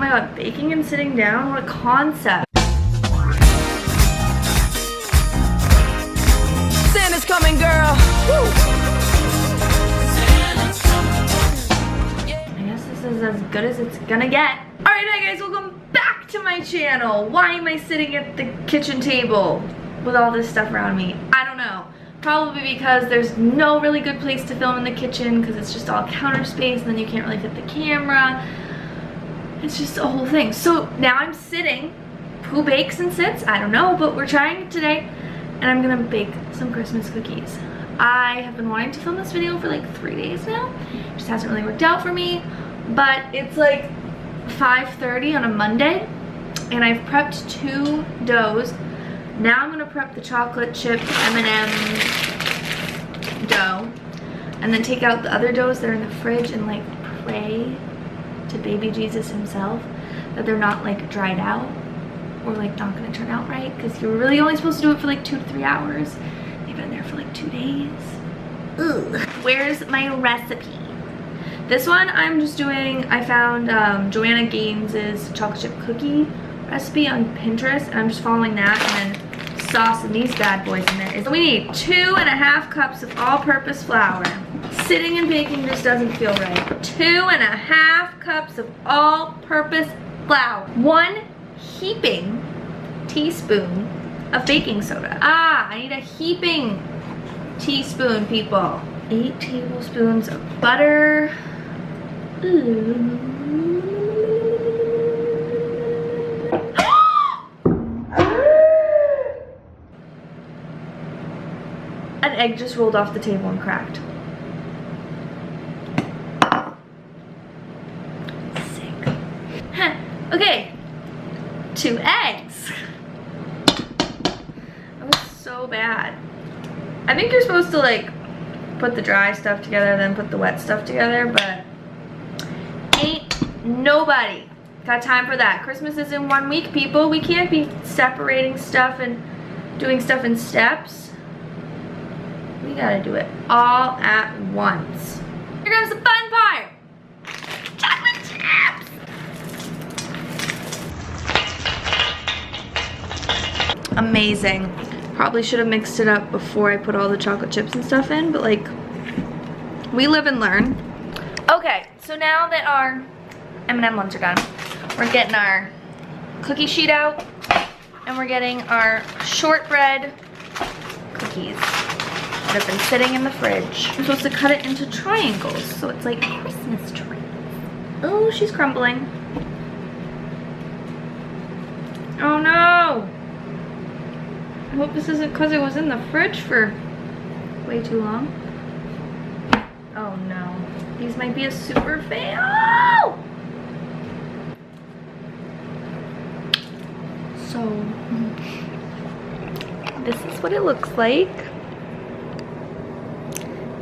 my god, baking and sitting down? What a concept. Santa's coming, girl. Woo. I guess this is as good as it's gonna get. Alright, hi guys, welcome back to my channel. Why am I sitting at the kitchen table with all this stuff around me? I don't know. Probably because there's no really good place to film in the kitchen because it's just all counter space and then you can't really fit the camera. It's just a whole thing. So now I'm sitting. Who bakes and sits? I don't know, but we're trying it today and I'm gonna bake some Christmas cookies. I have been wanting to film this video for like 3 days now. It just hasn't really worked out for me, but it's like 5:30 on a Monday and I've prepped 2 doughs. Now I'm gonna prep the chocolate chip M&M dough and then take out the other doughs that are in the fridge and like pray to baby Jesus himself that they're not like dried out or like not gonna turn out right, because you're really only supposed to do it for like 2 to 3 hours. They've been there for like 2 days. Ugh. Where's my recipe? This one I'm just doing, I found Joanna Gaines's chocolate chip cookie recipe on Pinterest and I'm just following that and then saucing these bad boys in there. So we need 2.5 cups of all-purpose flour. Sitting and baking just doesn't feel right. 2.5 cups of all-purpose flour. 1 heaping teaspoon of baking soda. I need a heaping teaspoon, people. 8 tablespoons of butter. Ooh. An egg just rolled off the table and cracked. Sick. Huh. Okay. 2 eggs. That was so bad. I think you're supposed to like put the dry stuff together then put the wet stuff together, but ain't nobody got time for that. Christmas is in 1 week, people. We can't be separating stuff and doing stuff in steps. We gotta do it all at once. Here comes the fun part. Chocolate chips. Amazing. Probably should have mixed it up before I put all the chocolate chips and stuff in, but like, we live and learn. Okay, so now that our M&M ones are done, we're getting our cookie sheet out and we're getting our shortbread cookies that have been sitting in the fridge. I'm supposed to cut it into triangles so it's like Christmas trees. Oh, she's crumbling. Oh no! I hope this isn't because it was in the fridge for way too long. Oh no. These might be a super fail! So, this is what it looks like.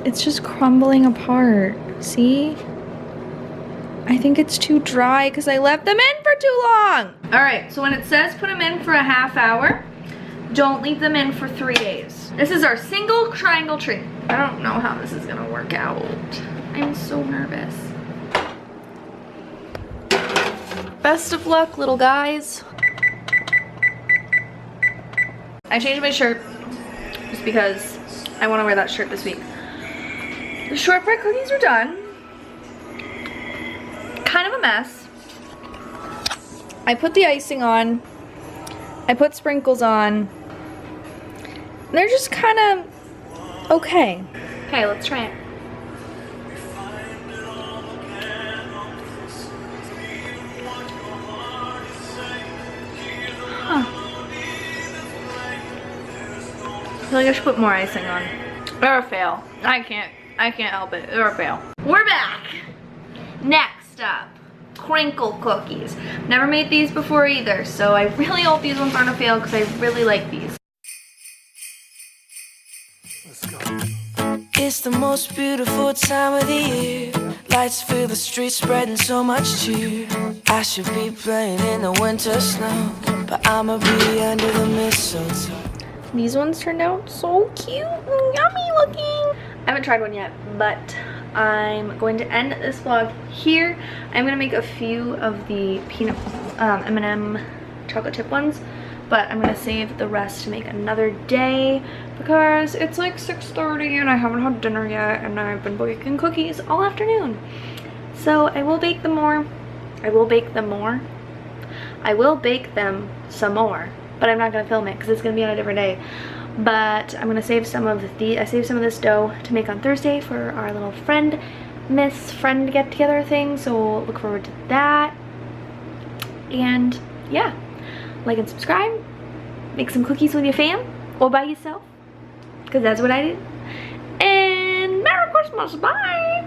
It's just crumbling apart. See? I think it's too dry because I left them in for too long. All right, so when it says put them in for a ½ hour, don't leave them in for 3 days. This is our single triangle tree. I don't know how this is gonna work out. I'm so nervous. Best of luck, little guys. I changed my shirt just because I want to wear that shirt this week. The shortbread cookies are done. Kind of a mess. I put the icing on. I put sprinkles on. They're just kind of okay. Okay, let's try it. Huh. I feel like I should put more icing on. Or a fail. I can't help it. Or a fail. We're back. Next up, Crinkle Cookies. Never made these before either, so I really hope these ones aren't a fail because I really like these. Let's go. It's the most beautiful time of the year. Lights fill the streets, spreading so much cheer. I should be playing in the winter snow, but I'ma be under the mistletoe. These ones turned out so cute and yummy looking. I haven't tried one yet, but I'm going to end this vlog here. I'm going to make a few of the peanut M&M chocolate chip ones, but I'm going to save the rest to make another day because it's like 6:30 and I haven't had dinner yet and I've been baking cookies all afternoon. So I will bake them more. I will bake them some more, but I'm not going to film it because it's going to be on a different day. But I'm going to save some of this dough to make on Thursday for our little friend get together thing, so look forward to that. And yeah, like and subscribe, make some cookies with your fam or by yourself, because that's what I do. And Merry Christmas, bye!